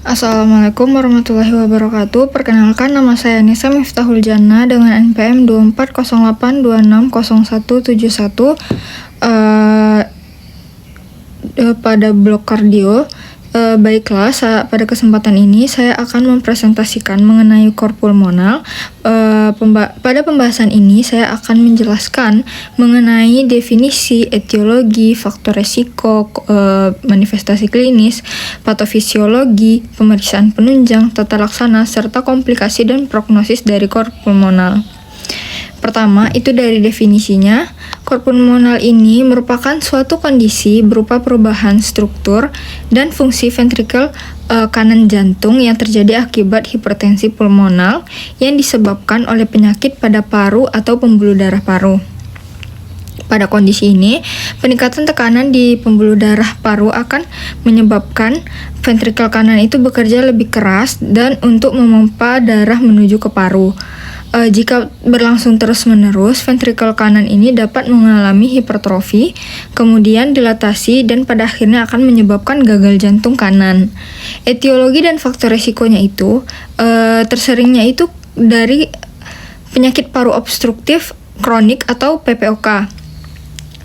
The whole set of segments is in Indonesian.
Assalamualaikum warahmatullahi wabarakatuh. Perkenalkan, nama saya Nisa Miftahul Jannah dengan NPM 2408260171 pada blok kardio. Baiklah, pada kesempatan ini saya akan mempresentasikan mengenai kor pulmonal. Pada pembahasan ini saya akan menjelaskan mengenai definisi, etiologi, faktor resiko, manifestasi klinis, patofisiologi, pemeriksaan penunjang, tata laksana, serta komplikasi dan prognosis dari kor pulmonal. Pertama, itu dari definisinya. Kor pulmonal ini merupakan suatu kondisi berupa perubahan struktur dan fungsi ventrikel kanan jantung yang terjadi akibat hipertensi pulmonal yang disebabkan oleh penyakit pada paru atau pembuluh darah paru. Pada kondisi ini, peningkatan tekanan di pembuluh darah paru akan menyebabkan ventrikel kanan itu bekerja lebih keras dan untuk memompa darah menuju ke paru. Jika berlangsung terus-menerus, ventrikel kanan ini dapat mengalami hipertrofi, kemudian dilatasi, dan pada akhirnya akan menyebabkan gagal jantung kanan. Etiologi dan faktor resikonya itu, terseringnya itu dari penyakit paru obstruktif kronik atau PPOK.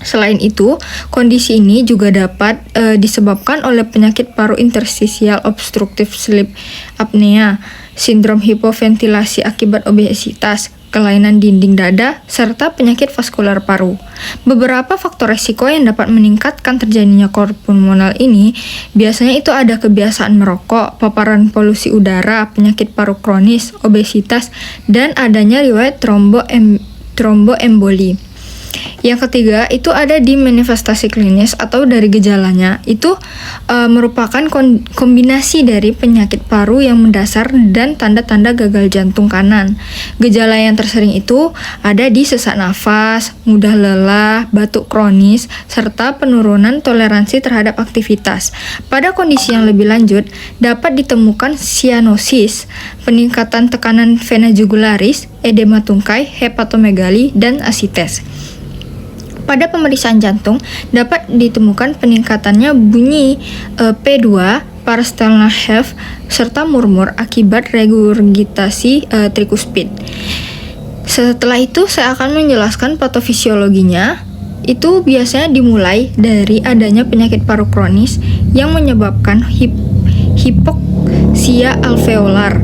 Selain itu, kondisi ini juga dapat disebabkan oleh penyakit paru interstisial obstruktif sleep apnea, sindrom hipoventilasi akibat obesitas, kelainan dinding dada, serta penyakit vaskular paru. Beberapa faktor risiko yang dapat meningkatkan terjadinya kor pulmonal ini biasanya itu ada kebiasaan merokok, paparan polusi udara, penyakit paru kronis, obesitas, dan adanya riwayat tromboemboli. Yang ketiga, itu ada di manifestasi klinis atau dari gejalanya. Itu merupakan kombinasi dari penyakit paru yang mendasar dan tanda-tanda gagal jantung kanan. Gejala yang tersering itu ada di sesak nafas, mudah lelah, batuk kronis, serta penurunan toleransi terhadap aktivitas. Pada kondisi yang lebih lanjut, dapat ditemukan sianosis, peningkatan tekanan vena jugularis, edema tungkai, hepatomegali, dan asites. Pada pemeriksaan jantung, dapat ditemukan peningkatannya bunyi P2, parasternal heave, serta murmur akibat regurgitasi trikuspid. Setelah itu, saya akan menjelaskan patofisiologinya. Itu biasanya dimulai dari adanya penyakit paru kronis yang menyebabkan hipoksia alveolar.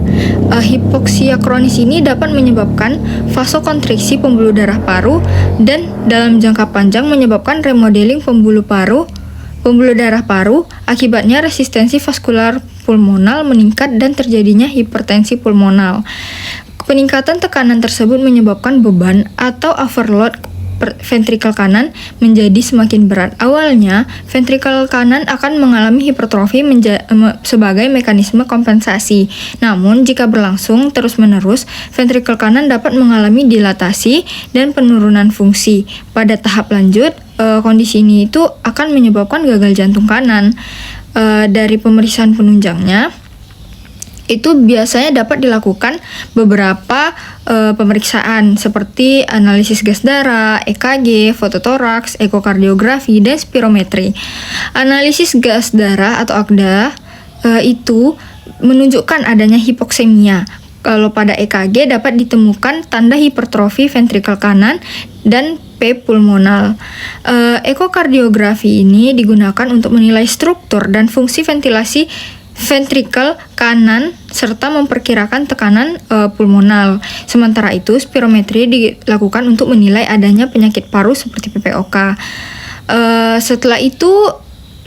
Hipoksia kronis ini dapat menyebabkan vasokonstriksi pembuluh darah paru dan dalam jangka panjang menyebabkan remodeling pembuluh darah paru. Akibatnya resistensi vaskular pulmonal meningkat dan terjadinya hipertensi pulmonal. Peningkatan tekanan tersebut menyebabkan beban atau overload ventrikel kanan menjadi semakin berat. Awalnya, ventrikel kanan akan mengalami hipertrofi sebagai mekanisme kompensasi. Namun, jika berlangsung terus-menerus, ventrikel kanan dapat mengalami dilatasi dan penurunan fungsi. Pada tahap lanjut, kondisi ini itu akan menyebabkan gagal jantung kanan. Dari pemeriksaan penunjangnya, itu biasanya dapat dilakukan beberapa pemeriksaan seperti analisis gas darah, EKG, fototoraks, ekokardiografi, dan spirometri. Analisis gas darah atau AGDA itu menunjukkan adanya hipoksemia. Kalau pada EKG dapat ditemukan tanda hipertrofi ventrikel kanan dan P pulmonal. Ekokardiografi ini digunakan untuk menilai struktur dan fungsi ventilasi ventrikel kanan serta memperkirakan tekanan pulmonal. Sementara itu, spirometri dilakukan untuk menilai adanya penyakit paru seperti PPOK. Setelah itu,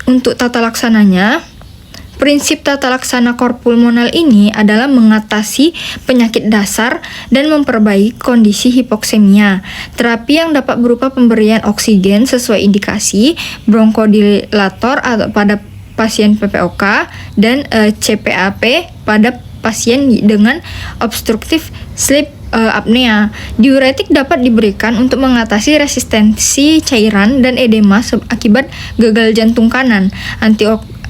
untuk tata laksananya, prinsip tata laksana kor pulmonal ini adalah mengatasi penyakit dasar dan memperbaiki kondisi hipoksemia. Terapi yang dapat berupa pemberian oksigen sesuai indikasi, bronkodilator atau pada pasien PPOK, dan CPAP pada pasien dengan obstruktif sleep apnea. Diuretik dapat diberikan untuk mengatasi resistensi cairan dan edema akibat gagal jantung kanan.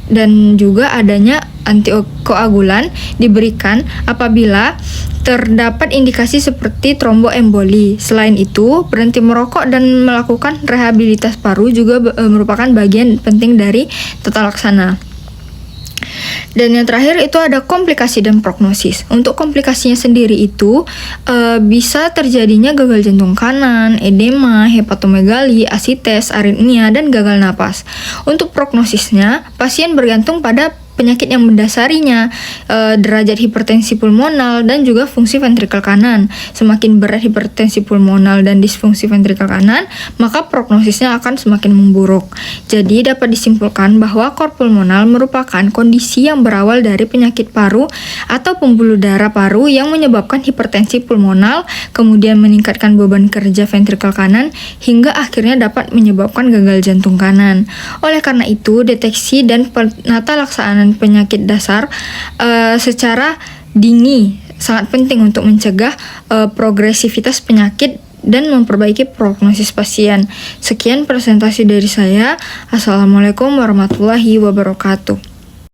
Dan juga adanya antikoagulan diberikan apabila terdapat indikasi seperti tromboemboli. Selain itu, berhenti merokok dan melakukan rehabilitas paru juga merupakan bagian penting dari tata laksana. Dan yang terakhir itu ada komplikasi dan prognosis. Untuk komplikasinya sendiri itu bisa terjadinya gagal jantung kanan, edema, hepatomegali, asites, aritmia, dan gagal napas. Untuk prognosisnya, pasien bergantung pada penyakit yang mendasarinya, derajat hipertensi pulmonal, dan juga fungsi ventrikel kanan. Semakin berat hipertensi pulmonal dan disfungsi ventrikel kanan, maka prognosisnya akan semakin memburuk. Jadi dapat disimpulkan bahwa KOR pulmonal merupakan kondisi yang berawal dari penyakit paru atau pembuluh darah paru yang menyebabkan hipertensi pulmonal, kemudian meningkatkan beban kerja ventrikel kanan, hingga akhirnya dapat menyebabkan gagal jantung kanan. Oleh karena itu, deteksi dan penata laksanaan penyakit dasar secara dini sangat penting untuk mencegah progresivitas penyakit dan memperbaiki prognosis pasien. Sekian presentasi dari saya. Assalamualaikum warahmatullahi wabarakatuh.